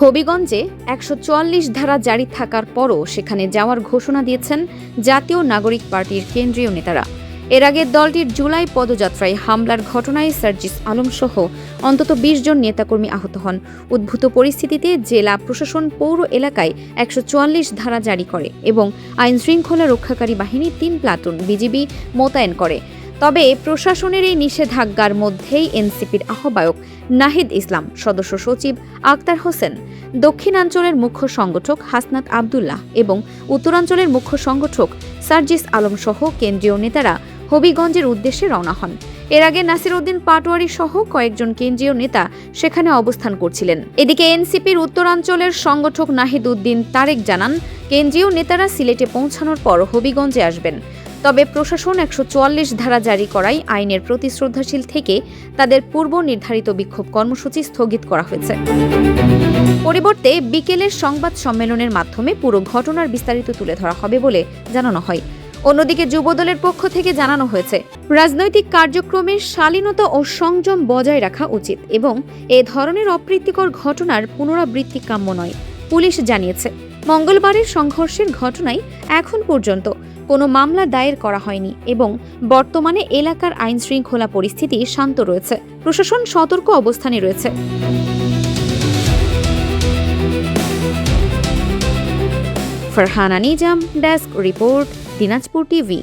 হবিগঞ্জে ১৪৪ ধারা জারি থাকার পরও সেখানে যাওয়ার ঘোষণা দিয়েছেন জাতীয় নাগরিক পার্টির কেন্দ্রীয় নেতারা। এর আগে দলটির জুলাই পদযাত্রায় হামলার ঘটনায় সার্জিস আলমসহ অন্তত ২০ জন নেতাকর্মী আহত হন। উদ্ভূত পরিস্থিতিতে জেলা প্রশাসন পৌর এলাকায় ১৪৪ ধারা জারি করে এবং আইনশৃঙ্খলা রক্ষাকারী বাহিনী ৩ প্লাটুন বিজিবি মোতায়েন করে। তবে প্রশাসনের এই নিষেধাজ্ঞার মধ্যেই এনসিপির আহ্বায়ক নাহিদ ইসলাম, সদস্য সচিব আক্তার হোসেন, দক্ষিণাঞ্চলের মুখ্য সংগঠক হাসনাত আবদুল্লাহ এবং উত্তরাঞ্চলের মুখ্য সংগঠক সার্জিস আলম সহ কেন্দ্রীয় নেতারা হবিগঞ্জের উদ্দেশ্যে রওনা হন। এর আগে নাসির উদ্দিন পাটোয়ারি সহ কয়েকজন কেন্দ্রীয় নেতা সেখানে অবস্থান করছিলেন। এদিকে এনসিপির উত্তরাঞ্চলের সংগঠক নাহিদ উদ্দিন তারেক জানান, কেন্দ্রীয় নেতারা সিলেটে পৌঁছানোর পর হবিগঞ্জে আসবেন। তবে প্রশাসন ১৪৪ ধারা জারি করায় আইনের প্রতি শ্রদ্ধাশীল থেকে তাদের পূর্ব নির্ধারিত বিক্ষোভ কর্মসূচি স্থগিত করা হয়েছে। পরিবর্তে বিকেলের সংবাদ সম্মেলনের মাধ্যমে পুরো ঘটনার বিস্তারিত তুলে ধরা হবে বলে জানানো হয়। অন্যদিকে যুবদলের পক্ষ থেকে জানানো হয়েছে, রাজনৈতিক কার্যক্রমের শালীনতা ও সংযম বজায় রাখা উচিত এবং এ ধরনের অপ্রীতিকর ঘটনার পুনরাবৃত্তি কাম্য নয়। পুলিশ জানিয়েছে, মঙ্গলবারের সংঘর্ষের ঘটনায় এখন পর্যন্ত কোনো মামলা দায়ের করা হয়নি এবং বর্তমানে এলাকার আইনশৃঙ্খলা পরিস্থিতি শান্ত রয়েছে। প্রশাসন সতর্ক অবস্থানে রয়েছে। Farhana Nizam, desk report, Dinajpur TV.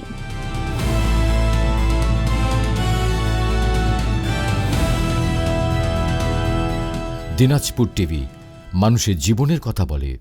Dinajpur TV, মানুষের জীবনের কথা বলে।